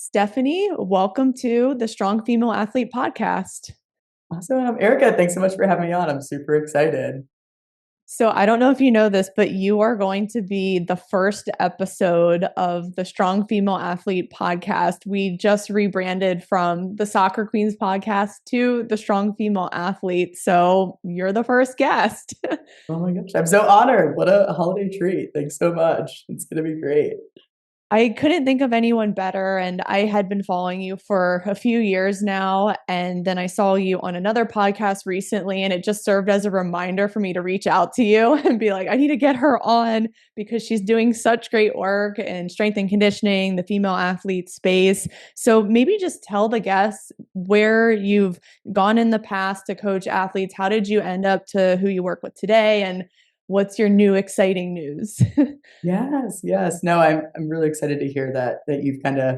Stephanie, welcome to the Strong Female Athlete podcast. Awesome. Erica, thanks so much for having me on. I'm super excited. So, I don't know if you know this, but you are going to be the first episode of the Strong Female Athlete podcast. We just rebranded from the Soccer Queens podcast to the Strong Female Athlete. So, you're the first guest. Oh my gosh, I'm so honored. What a holiday treat. Thanks so much. It's going to be great. I couldn't think of anyone better. And I had been following you for a few years now. And then I saw you on another podcast recently, and it just served as a reminder for me to reach out to you and be like, I need to get her on because she's doing such great work in strength and conditioning, the female athlete space. So maybe just tell the guests where you've gone in the past to coach athletes. How did you end up to who you work with today? And what's your new exciting news? Yes, yes. No, I'm really excited to hear that you've kind of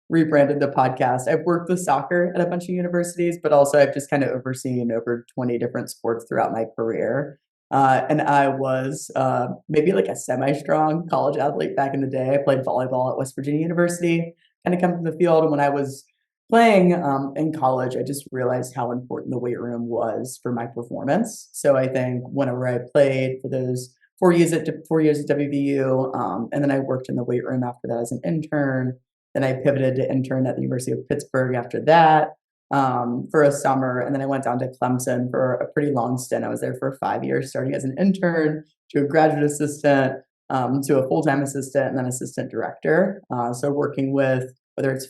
rebranded the podcast. I've worked with soccer at a bunch of universities, but also I've just kind of overseen over 20 different sports throughout my career. And I was maybe like a semi-strong college athlete back in the day. I played volleyball at West Virginia University, kind of come from the field. And when I was playing in college, I just realized how important the weight room was for my performance. So I think whenever I played for those 4 years at WVU, and then I worked in the weight room after that as an intern. Then I pivoted to intern at the University of Pittsburgh after that for a summer, and then I went down to Clemson for a pretty long stint. I was there for 5 years, starting as an intern to a graduate assistant to a full-time assistant and then assistant director. So working with whether it's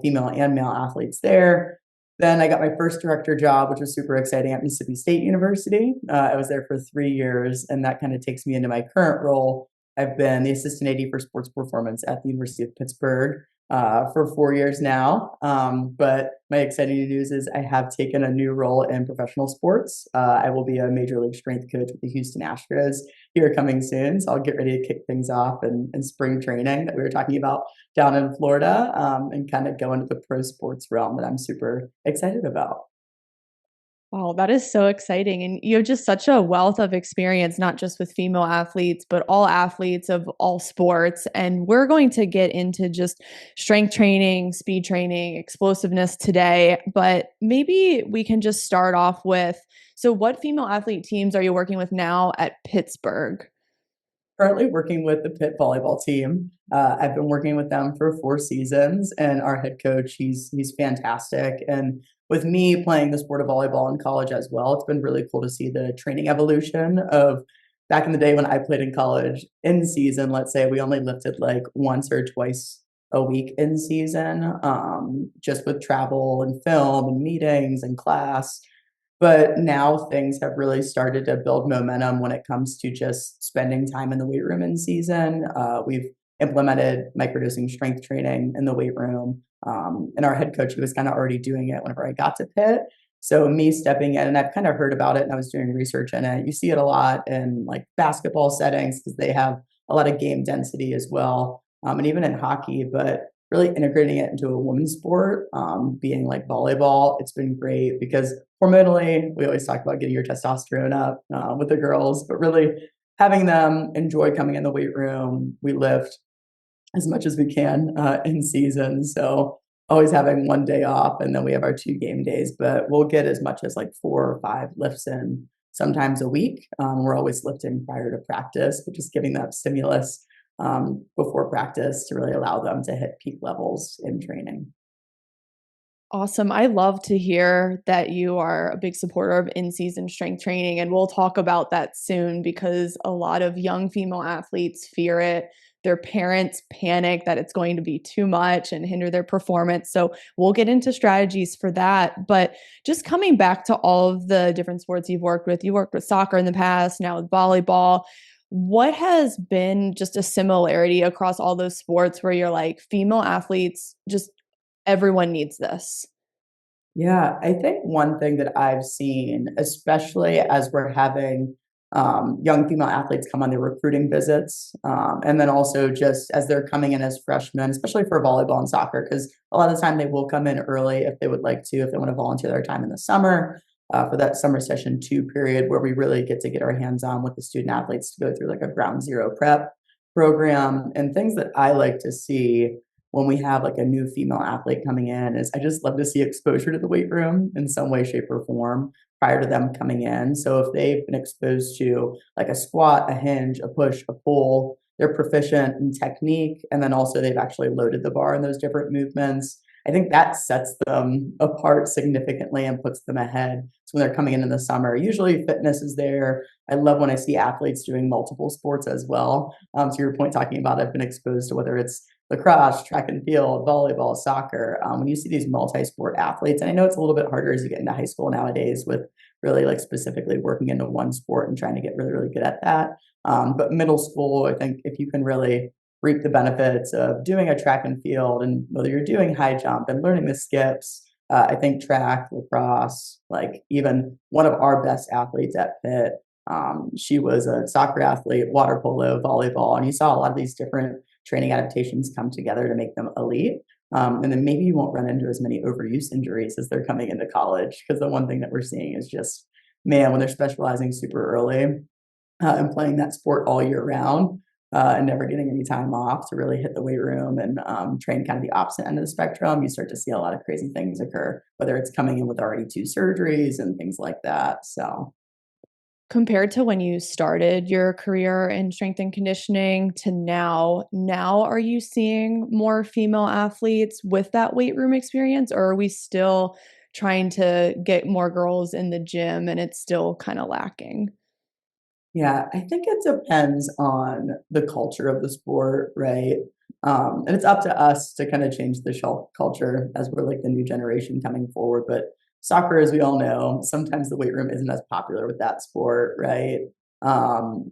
female and male athletes there. Then I got my first director job, which was super exciting at Mississippi State University. I was there for 3 years, and that kind of takes me into my current role. I've been the assistant AD for sports performance at the University of Pittsburgh for 4 years now. But my exciting news is I have taken a new role in professional sports. I will be a major league strength coach with the Houston Astros here coming soon. So I'll get ready to kick things off in spring training that we were talking about down in Florida, and kind of go into the pro sports realm that I'm super excited about. Wow, that is so exciting. And you have just such a wealth of experience, not just with female athletes, but all athletes of all sports. And we're going to get into just strength training, speed training, explosiveness today. But maybe we can just start off with, so what female athlete teams are you working with now at Pittsburgh? Currently working with the Pitt volleyball team. I've been working with them for 4 seasons, and our head coach, he's fantastic. And with me playing the sport of volleyball in college as well, it's been really cool to see the training evolution of back in the day when I played in college. In season, let's say we only lifted like once or twice a week in season, just with travel and film and meetings and class. But now things have really started to build momentum when it comes to just spending time in the weight room in season. We've implemented microdosing strength training in the weight room. And our head coach, he was kind of already doing it whenever I got to Pitt. So me stepping in, and I've kind of heard about it and I was doing research in it. You see it a lot in like basketball settings because they have a lot of game density as well. And even in hockey, but really integrating it into a women's sport, being like volleyball, it's been great because hormonally, we always talk about getting your testosterone up with the girls, but really having them enjoy coming in the weight room. We lift as much as we can in season. So always having one day off, and then we have our 2 game days, but we'll get as much as like 4 or 5 lifts in sometimes a week. We're always lifting prior to practice, but just giving that stimulus before practice to really allow them to hit peak levels in training. Awesome. I love to hear that you are a big supporter of in-season strength training, and we'll talk about that soon because a lot of young female athletes fear it. Their parents panic that it's going to be too much and hinder their performance. So we'll get into strategies for that. But just coming back to all of the different sports you've worked with, you worked with soccer in the past, now with volleyball. What has been just a similarity across all those sports where you're like, female athletes, just everyone needs this? Yeah, I think one thing that I've seen, especially as we're having young female athletes come on their recruiting visits, and then also just as they're coming in as freshmen, especially for volleyball and soccer, because a lot of the time they will come in early if they would like to, if they want to volunteer their time in the summer for that summer session 2 period where we really get to get our hands on with the student athletes to go through like a ground zero prep program and things that I like to see when we have like a new female athlete coming in is I just love to see exposure to the weight room in some way, shape, or form prior to them coming in. So if they've been exposed to like a squat, a hinge, a push, a pull, they're proficient in technique, and then also they've actually loaded the bar in those different movements. I think that sets them apart significantly and puts them ahead. So when they're coming in the summer, usually fitness is there. I love when I see athletes doing multiple sports as well. To your point, talking about I've been exposed to whether it's lacrosse, track and field, volleyball, soccer. When you see these multi-sport athletes, and I know it's a little bit harder as you get into high school nowadays with really like specifically working into one sport and trying to get really, really good at that. But middle school, I think if you can really reap the benefits of doing a track and field and whether you're doing high jump and learning the skips, I think track, lacrosse, like even one of our best athletes at Pitt, she was a soccer athlete, water polo, volleyball, and you saw a lot of these different training adaptations come together to make them elite. And then maybe you won't run into as many overuse injuries as they're coming into college. Because the one thing that we're seeing is just, man, when they're specializing super early and playing that sport all year round and never getting any time off to really hit the weight room and train kind of the opposite end of the spectrum, you start to see a lot of crazy things occur, whether it's coming in with already two surgeries and things like that. So, Compared to when you started your career in strength and conditioning to now are you seeing more female athletes with that weight room experience, or are we still trying to get more girls in the gym and it's still kinda lacking? yeah, I think it depends on the culture of the sport, right? And it's up to us to kind of change the shelf culture as we're like the new generation coming forward. But soccer, as we all know, sometimes the weight room isn't as popular with that sport, right?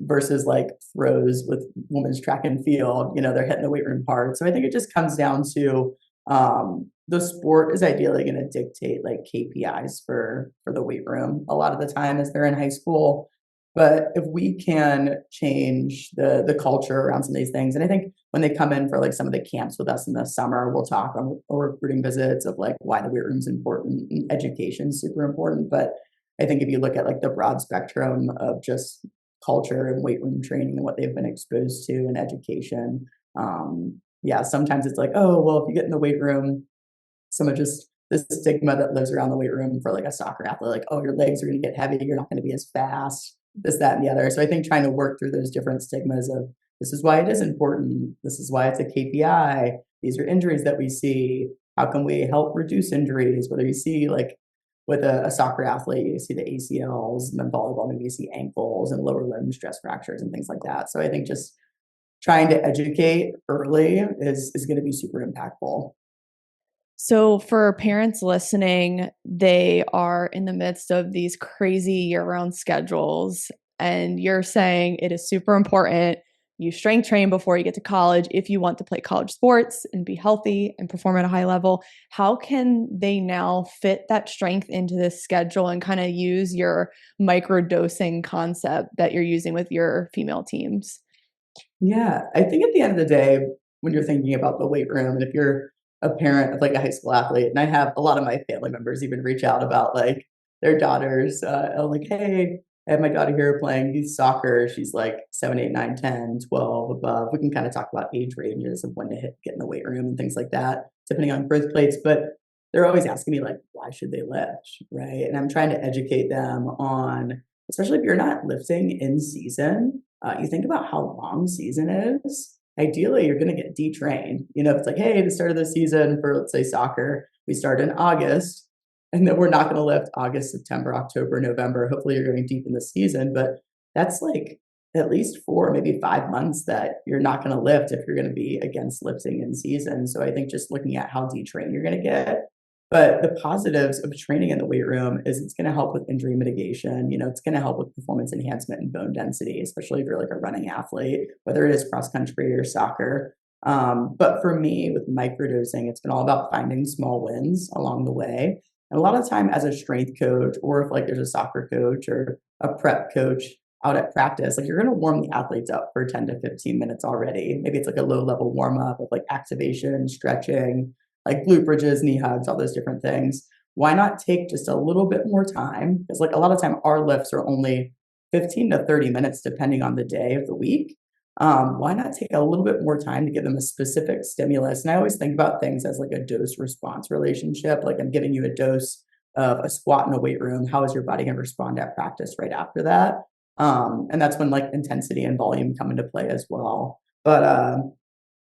Versus like throws with women's track and field, they're hitting the weight room hard. So I think it just comes down to the sport is ideally going to dictate like KPIs for the weight room a lot of the time as they're in high school, but if we can change the culture around some of these things, and I think when they come in for like some of the camps with us in the summer, we'll talk on recruiting visits of like why the weight room's important and education's super important. But I think if you look at like the broad spectrum of just culture and weight room training and what they've been exposed to and education, yeah, sometimes it's like, oh, well, if you get in the weight room, some of just this stigma that lives around the weight room for like a soccer athlete, like, oh, your legs are going to get heavy, you're not going to be as fast, this, that, and the other. So I think trying to work through those different stigmas of this is why it is important, this is why it's a KPI, these are injuries that we see. How can we help reduce injuries? Whether you see like with a soccer athlete, you see the ACLs, and then volleyball, maybe you see ankles and lower limb stress fractures and things like that. So I think just trying to educate early is going to be super impactful. So, for parents listening, they are in the midst of these crazy year round schedules, and you're saying it is super important. You strength train before you get to college if you want to play college sports and be healthy and perform at a high level. How can they now fit that strength into this schedule and kind of use your micro dosing concept that you're using with your female teams? Yeah, I think at the end of the day, when you're thinking about the weight room, and if you're a parent of like a high school athlete, and I have a lot of my family members even reach out about like their daughters, like, hey, I have my daughter here playing youth soccer. She's like 7, 8, 9, 10, 12 above. We can kind of talk about age ranges of when to get in the weight room and things like that, depending on birth plates. But they're always asking me like, why should they lift, right? And I'm trying to educate them on, especially if you're not lifting in season, you think about how long season is. Ideally, you're going to get detrained. If it's like, hey, the start of the season for, let's say, soccer, we start in August, and then we're not going to lift August, September, October, November. Hopefully, you're going deep in the season, but that's like at least 4, maybe 5 months that you're not going to lift if you're going to be against lifting in season. So I think just looking at how detrained you're going to get, but the positives of training in the weight room is it's going to help with injury mitigation. It's going to help with performance enhancement and bone density, especially if you're like a running athlete, whether it is cross country or soccer. But for me, with microdosing, it's been all about finding small wins along the way. And a lot of the time, as a strength coach, or if like there's a soccer coach or a prep coach out at practice, like you're going to warm the athletes up for 10 to 15 minutes already. Maybe it's like a low level warm up of like activation, stretching, like glute bridges, knee hugs, all those different things. Why not take just a little bit more time? Because like a lot of time our lifts are only 15 to 30 minutes depending on the day of the week. why not take a little bit more time to give them a specific stimulus? And I always think about things as like a dose response relationship. Like I'm giving you a dose of a squat in a weight room. How is your body going to respond at practice right after that? And that's when like intensity and volume come into play as well. But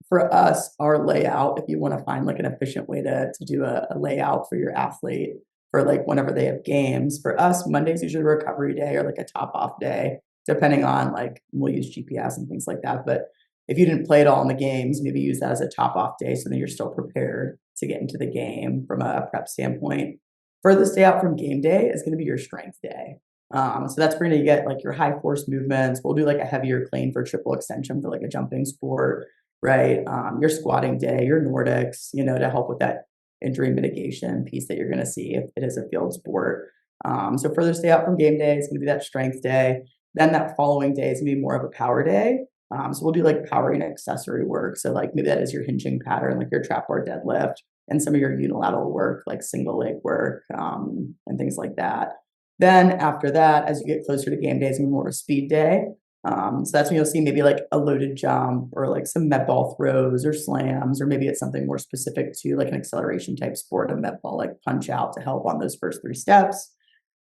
for us, our layout, if you want to find like an efficient way to do a layout for your athlete for like whenever they have games, for us, Monday's usually a recovery day or like a top off day, depending on like we'll use GPS and things like that. But if you didn't play at all in the games, maybe use that as a top off day so that you're still prepared to get into the game from a prep standpoint. Furthest day out from game day is going to be your strength day. So that's where you get like your high force movements. We'll do like a heavier clean for triple extension for like a jumping sport, right? Your squatting day, your Nordics, to help with that injury mitigation piece that you're going to see if it is a field sport. So further stay out from game day is going to be that strength day. Then that following day is going to be more of a power day. So we'll do like powering accessory work. So like maybe that is your hinging pattern, like your trap bar deadlift, and some of your unilateral work, like single leg work, and things like that. Then after that, as you get closer to game days, more of a speed day. So that's when you'll see maybe like a loaded jump or like some med ball throws or slams, or maybe it's something more specific to like an acceleration type sport, a med ball like punch out to help on those first three steps.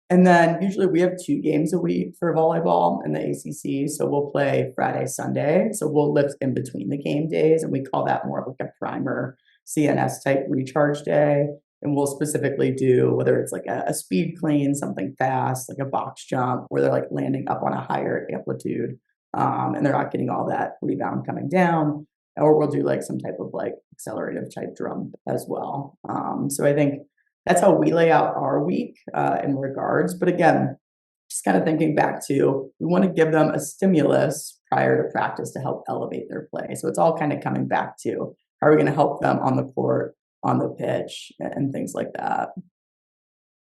And then usually we have 2 games a week for volleyball in the ACC. So we'll play Friday, Sunday. So we'll lift in between the game days, and we call that more of like a primer CNS type recharge day. And we'll specifically do whether it's like a speed clean, something fast, like a box jump, where they're like landing up on a higher amplitude, and they're not getting all that rebound coming down. Or we'll do like some type of like accelerative type drum as well. So I think that's how we lay out our week in regards. But again, just kind of thinking back to, we want to give them a stimulus prior to practice to help elevate their play. So it's all kind of coming back to, how are we going to help them on the court, on the pitch, and things like that.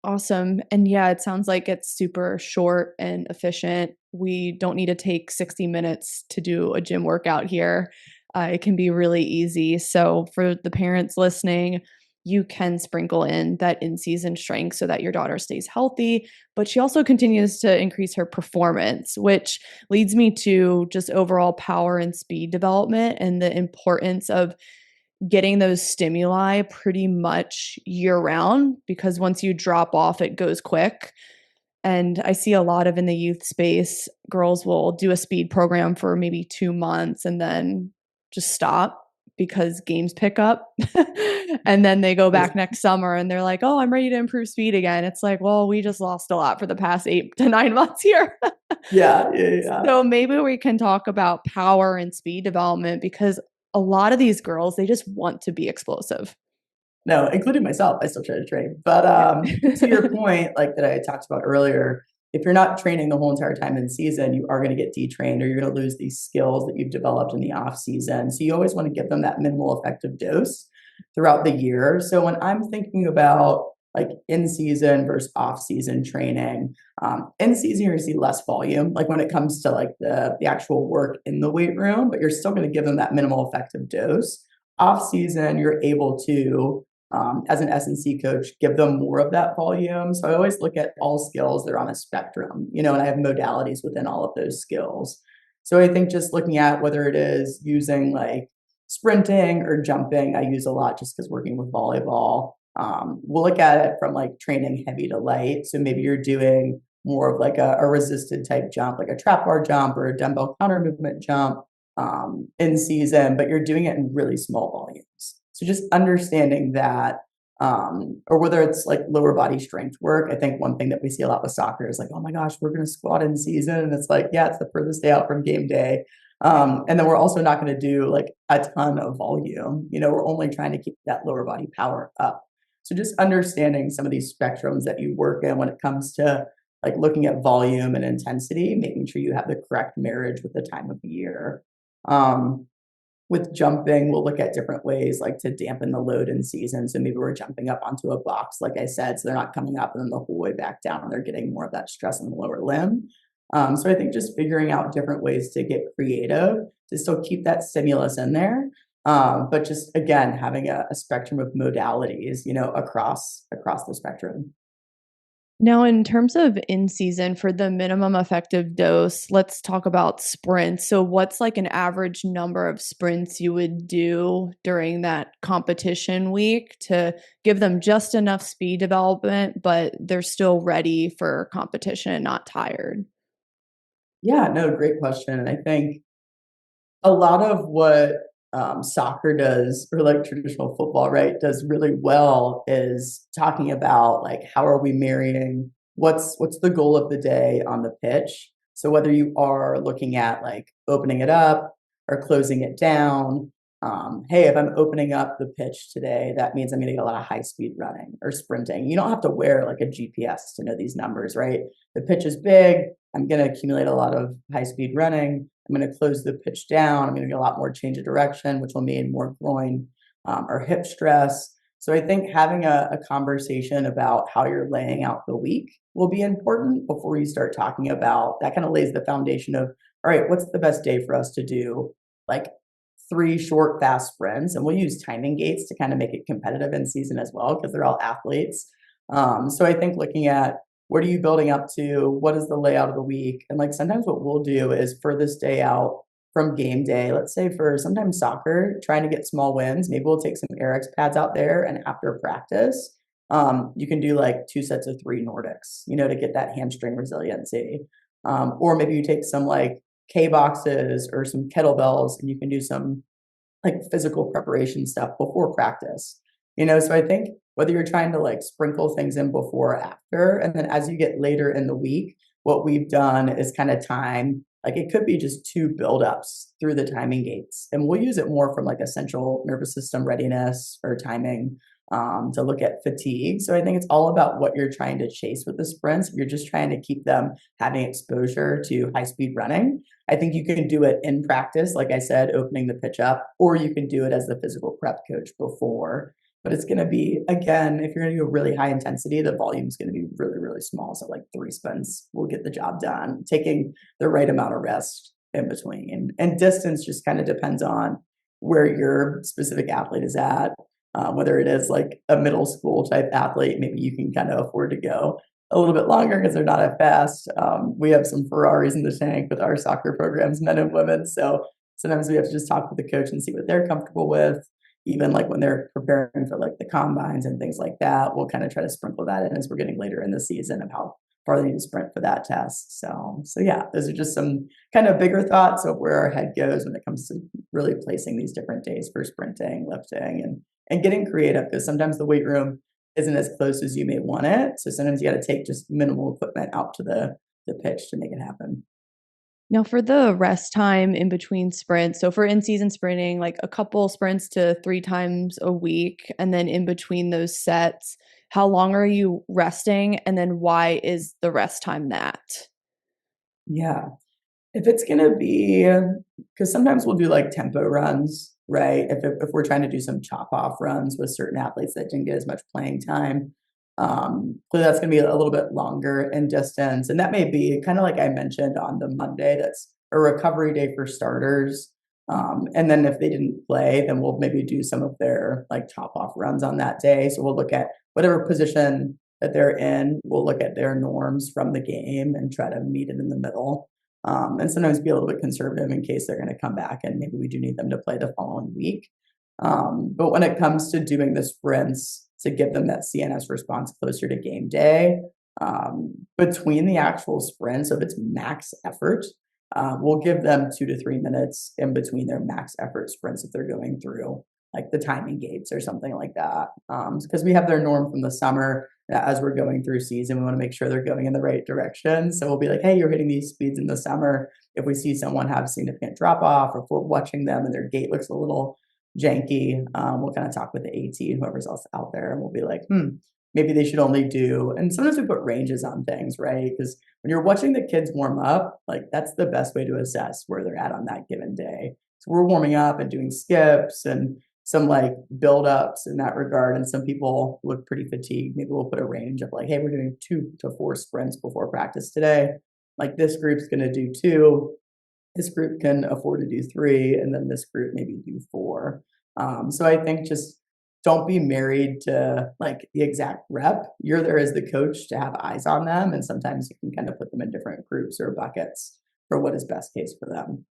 Awesome. And yeah, it sounds like it's super short and efficient. We don't need to take 60 minutes to do a gym workout here. It can be really easy. So, for the parents listening, you can sprinkle in that in season strength so that your daughter stays healthy, but she also continues to increase her performance, which leads me to just overall power and speed development and the importance of getting those stimuli pretty much year round, because once you drop off, it goes quick. And I see a lot of in the youth space, girls will do a speed program for maybe 2 months and then just stop because games pick up. And then they go back next summer and they're like, oh, I'm ready to improve speed again. It's like, well, we just lost a lot for the past 8 to 9 months here. Yeah, yeah, yeah. So maybe we can talk about power and speed development, because a lot of these girls, they just want to be explosive. No, including myself, I still try to train. But Yeah. to your point, like that I talked about earlier, if you're not training the whole entire time in season, you are going to get detrained, or you're going to lose these skills that you've developed in the off season. So you always want to give them that minimal effective dose throughout the year. So when I'm thinking about like in season versus off season training, in season you're going to see less volume, like when it comes to like the actual work in the weight room, but you're still going to give them that minimal effective dose. Off season, you're able to, as an S&C coach, give them more of that volume. So I always look at all skills, they're on a spectrum, and I have modalities within all of those skills. So I think just looking at whether it is using like sprinting or jumping, I use a lot just because working with volleyball. We'll look at it from like training heavy to light. So maybe you're doing more of like a resisted type jump, like a trap bar jump or a dumbbell counter movement jump in season, but you're doing it in really small volumes. So just understanding that, or whether it's like lower body strength work. I think one thing that we see a lot with soccer is like, oh my gosh, we're going to squat in season. And it's like, yeah, it's the furthest day out from game day. And then we're also not going to do like a ton of volume. We're only trying to keep that lower body power up. So just understanding some of these spectrums that you work in when it comes to like looking at volume and intensity, making sure you have the correct marriage with the time of the year. Um, with jumping, we'll look at different ways like to dampen the load in season. So maybe we're jumping up onto a box, like I said, so they're not coming up and then the whole way back down, and they're getting more of that stress in the lower limb. So I think just figuring out different ways to get creative to still keep that stimulus in there, but just again having a spectrum of modalities, across the spectrum. Now, in terms of in season for the minimum effective dose, let's talk about sprints. So, what's like an average number of sprints you would do during that competition week to give them just enough speed development, but they're still ready for competition and not tired? Yeah, no, great question. And I think a lot of what soccer does, or like traditional football, right, does really well is talking about like how are we marrying what's the goal of the day on the pitch. So whether you are looking at like opening it up or closing it down, hey, if I'm opening up the pitch today, that means I'm going to get a lot of high speed running or sprinting. You don't have to wear like a GPS to know these numbers, right? The pitch is big. I'm going to accumulate a lot of high speed running. I'm going to close the pitch down. I'm going to get a lot more change of direction, which will mean more groin or hip stress. So I think having a conversation about how you're laying out the week will be important before you start talking about that. Kind of lays the foundation of, all right, what's the best day for us to do like three short, fast sprints? And we'll use timing gates to kind of make it competitive in season as well, because they're all athletes. So I think looking at what are you building up to? What is the layout of the week? And like sometimes what we'll do is for this day out from game day, let's say for sometimes soccer, trying to get small wins, maybe we'll take some Eric's pads out there and after practice, you can do like 2 sets of 3 Nordics, to get that hamstring resiliency. Or maybe you take some like K boxes or some kettlebells and you can do some like physical preparation stuff before practice. So I think whether you're trying to like sprinkle things in before or after, and then as you get later in the week, what we've done is kind of time, like it could be just 2 buildups through the timing gates. And we'll use it more from like a central nervous system readiness or timing to look at fatigue. So I think it's all about what you're trying to chase with the sprints. If you're just trying to keep them having exposure to high speed running, I think you can do it in practice, like I said, opening the pitch up, or you can do it as the physical prep coach before. But it's going to be, again, if you're going to do a really high intensity, the volume is going to be really, really small. So, like 3 sprints will get the job done, taking the right amount of rest in between. And distance just kind of depends on where your specific athlete is at. Whether it is like a middle school type athlete, maybe you can kind of afford to go a little bit longer because they're not as fast. We have some Ferraris in the tank with our soccer programs, men and women. So sometimes we have to just talk with the coach and see what they're comfortable with. Even like when they're preparing for like the combines and things like that, we'll kind of try to sprinkle that in as we're getting later in the season of how far they need to sprint for that test. So yeah, those are just some kind of bigger thoughts of where our head goes when it comes to really placing these different days for sprinting, lifting, and getting creative, because sometimes the weight room isn't as close as you may want it. So sometimes you got to take just minimal equipment out to the pitch to make it happen. Now, for the rest time in between sprints, so for in season sprinting, like a couple sprints to 3 times a week, and then in between those sets, how long are you resting? And then why is the rest time that? Yeah. If it's gonna be, because sometimes we'll do like tempo runs, right? If we're trying to do some chop off runs with certain athletes that didn't get as much playing time, so that's gonna be a little bit longer in distance, and that may be kind of like I mentioned on the Monday. That's a recovery day for starters, and then if they didn't play, then we'll maybe do some of their like chop off runs on that day. So we'll look at whatever position that they're in. We'll look at their norms from the game and try to meet it in the middle, and sometimes be a little bit conservative in case they're going to come back and maybe we do need them to play the following week. But when it comes to doing the sprints to give them that CNS response closer to game day, between the actual sprints of its max effort, we'll give them 2 to 3 minutes in between their max effort sprints if they're going through like the timing gates or something like that. Because we have their norm from the summer. As we're going through season, we want to make sure they're going in the right direction. So we'll be like, hey, you're hitting these speeds in the summer. If we see someone have significant drop off, or if we're watching them and their gait looks a little janky, we'll kind of talk with the AT and whoever's else out there, and we'll be like, maybe they should only do. And sometimes we put ranges on things, right? Because when you're watching the kids warm up, like that's the best way to assess where they're at on that given day. So we're warming up and doing skips and some like build ups in that regard. And some people look pretty fatigued. Maybe we'll put a range of like, hey, we're doing 2 to 4 sprints before practice today. Like this group's going to do 2. This group can afford to do 3. And then this group maybe do 4. So I think just don't be married to like the exact rep. You're there as the coach to have eyes on them. And sometimes you can kind of put them in different groups or buckets for what is best case for them.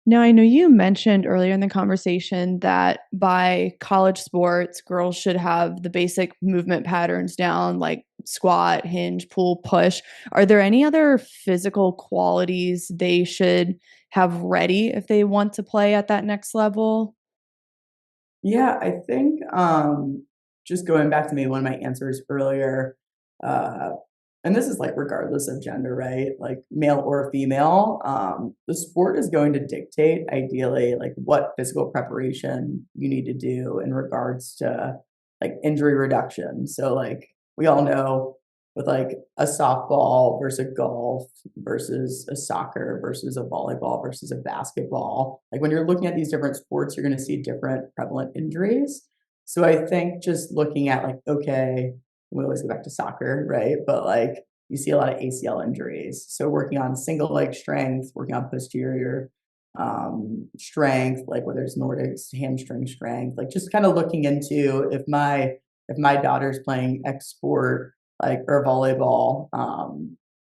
Now, I know you mentioned earlier in the conversation that by college sports, girls should have the basic movement patterns down, like squat, hinge, pull, push. Are there any other physical qualities they should have ready if they want to play at that next level? Yeah, I think just going back to maybe one of my answers earlier, uh, and this is like regardless of gender, right? Like male or female, the sport is going to dictate ideally like what physical preparation you need to do in regards to like injury reduction. So like we all know with like a softball versus a golf versus a soccer versus a volleyball versus a basketball. Like when you're looking at these different sports, you're going to see different prevalent injuries. So I think just looking at like, okay, we always go back to soccer, right? But like you see a lot of ACL injuries. So working on single leg strength, working on posterior strength, like whether it's Nordics, hamstring strength, like just kind of looking into if my daughter's playing X sport, like or volleyball,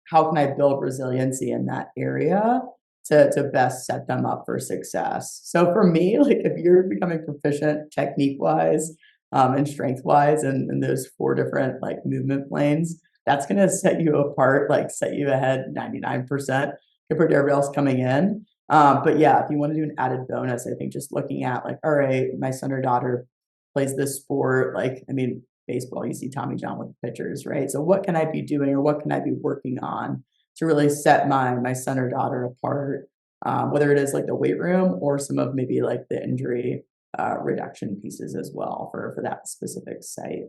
how can I build resiliency in that area to best set them up for success? So for me, like if you're becoming proficient technique wise and strength wise in those four different like movement planes, that's going to set you apart, like set you ahead 99% compared to everybody else coming in. But yeah, if you want to do an added bonus, I think just looking at like, all right, my son or daughter plays this sport. Like, I mean, baseball, you see Tommy John with the pitchers, right? So what can I be doing or what can I be working on to really set my son or daughter apart? Whether it is like the weight room or some of maybe like the injury reduction pieces as well for that specific site.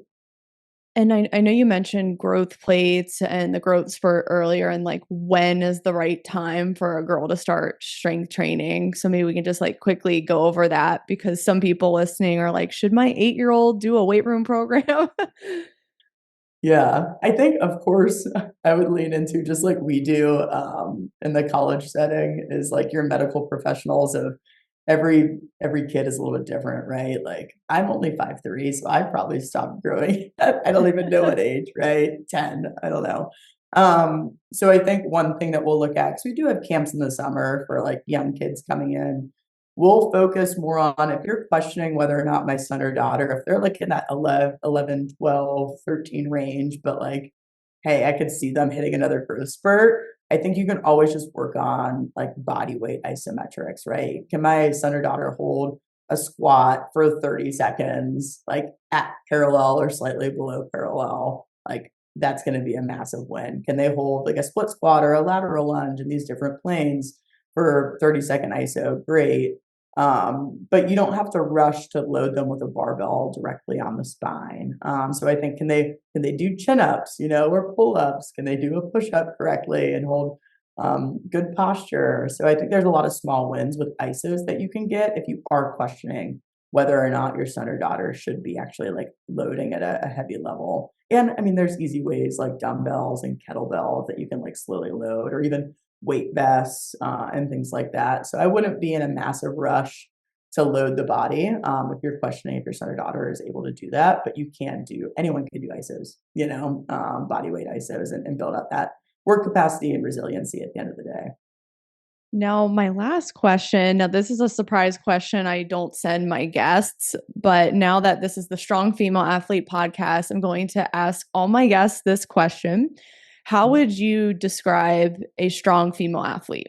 And I know you mentioned growth plates and the growth spurt earlier, and like when is the right time for a girl to start strength training? So maybe we can just like quickly go over that because some people listening are like, should my 8-year-old do a weight room program? Yeah, I think, of course, I would lean into just like we do in the college setting is like your medical professionals of every kid is a little bit different, right? Like I'm only 5'3", so I probably stopped growing. I don't even know what age, right? 10, I don't know. So I think one thing that we'll look at, because we do have camps in the summer for like young kids coming in, we'll focus more on if you're questioning whether or not my son or daughter, if they're like in that 11, 12, 13 range, but like, hey, I could see them hitting another growth spurt. I think you can always just work on like body weight isometrics, right? Can my son or daughter hold a squat for 30 seconds, like at parallel or slightly below parallel? Like that's going to be a massive win. Can they hold like a split squat or a lateral lunge in these different planes for 30-second ISO? Great. But you don't have to rush to load them with a barbell directly on the spine. So I think can they do chin ups, or pull ups? Can they do a push up correctly and hold good posture? So I think there's a lot of small wins with ISOs that you can get if you are questioning whether or not your son or daughter should be actually like loading at a heavy level. And I mean, there's easy ways like dumbbells and kettlebells that you can like slowly load, or even weight vests and things like that. So I wouldn't be in a massive rush to load the body if you're questioning if your son or daughter is able to do that. But anyone can do ISOs, body weight ISOs and build up that work capacity and resiliency at the end of the day. Now, my last question. Now, this is a surprise question I don't send my guests, but now that this is the Strong Female Athlete podcast, I'm going to ask all my guests this question. How would you describe a strong female athlete?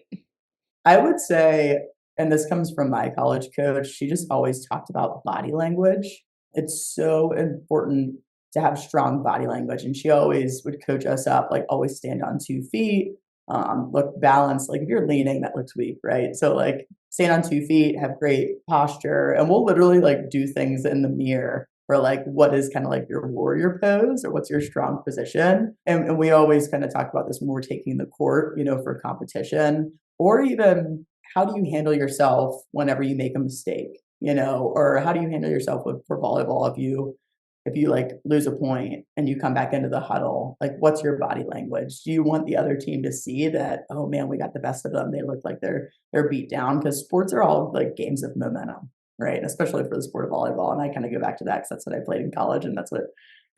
I would say, and this comes from my college coach, she just always talked about body language. It's so important to have strong body language. And she always would coach us up, like always stand on 2 feet, look balanced. Like if you're leaning, that looks weak, right? So like stand on 2 feet, have great posture. And we'll literally like do things in the mirror for like what is kind of like your warrior pose or what's your strong position. And we always kind of talk about this when we're taking the court, for competition, or even how do you handle yourself whenever you make a mistake, or how do you handle yourself for volleyball if you like lose a point and you come back into the huddle, like what's your body language? Do you want the other team to see that, oh man, we got the best of them, they look like they're beat down? Because sports are all like games of momentum. right? Especially for the sport of volleyball. And I kind of go back to that because that's what I played in college and that's what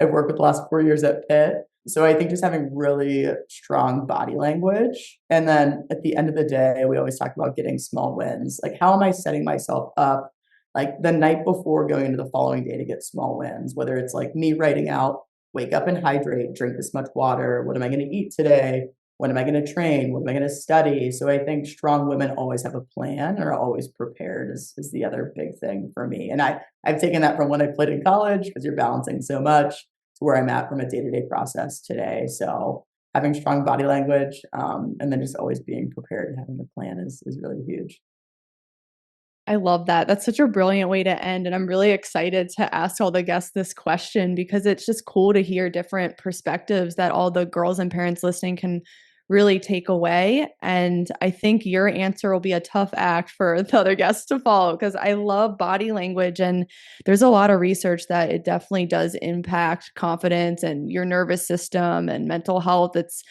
I've worked with the last 4 years at Pitt. So I think just having really strong body language. And then at the end of the day, we always talk about getting small wins. Like, how am I setting myself up like the night before going into the following day to get small wins? Whether it's like me writing out, wake up and hydrate, drink this much water. What am I going to eat today? When am I going to train? What am I going to study? So I think strong women always have a plan or are always prepared is the other big thing for me. And I've taken that from when I played in college because you're balancing so much to where I'm at from a day-to-day process today. So having strong body language and then just always being prepared and having a plan is really huge. I love that. That's such a brilliant way to end, and I'm really excited to ask all the guests this question because it's just cool to hear different perspectives that all the girls and parents listening can really take away, and I think your answer will be a tough act for the other guests to follow because I love body language, and there's a lot of research that it definitely does impact confidence and your nervous system and mental health. It's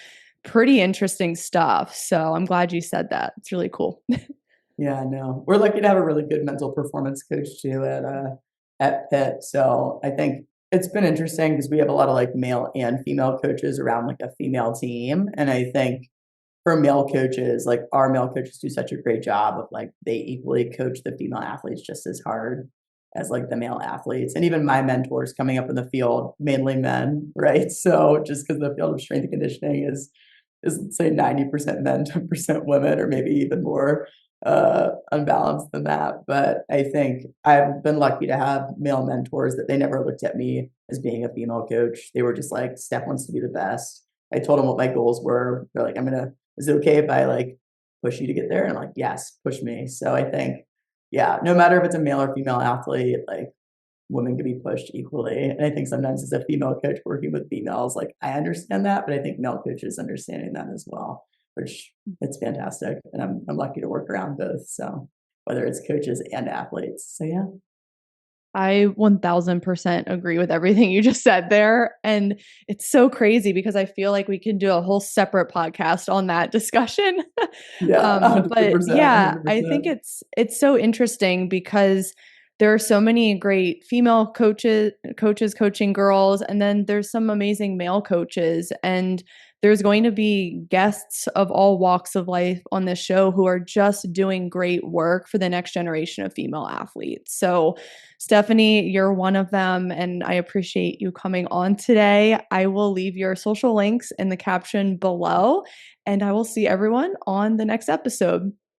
pretty interesting stuff, so I'm glad you said that. It's really cool. Yeah, no. We're lucky to have a really good mental performance coach too at Pitt. So I think it's been interesting because we have a lot of like male and female coaches around like a female team. And I think for male coaches, like our male coaches do such a great job of like they equally coach the female athletes just as hard as like the male athletes. And even my mentors coming up in the field, mainly men, right? So just because the field of strength and conditioning is let's say 90% men, 10% women, or maybe even more unbalanced than that. But I think I've been lucky to have male mentors that they never looked at me as being a female coach. They were just like, Steph wants to be the best. I told them what my goals were. They're like, is it okay if I like push you to get there? And I'm like, yes, push me. So I think, yeah, no matter if it's a male or female athlete, like women can be pushed equally. And I think sometimes as a female coach working with females, like I understand that, but I think male coaches understanding that as well, which it's fantastic. And I'm lucky to work around both. So whether it's coaches and athletes. So yeah. I 1000% agree with everything you just said there, and it's so crazy because I feel like we can do a whole separate podcast on that discussion. Yeah, But 100%, yeah, I think 100%. it's so interesting because there are so many great female coaches coaching girls, and then there's some amazing male coaches, and there's going to be guests of all walks of life on this show who are just doing great work for the next generation of female athletes. So Stephanie, you're one of them, and I appreciate you coming on today. I will leave your social links in the caption below, and I will see everyone on the next episode.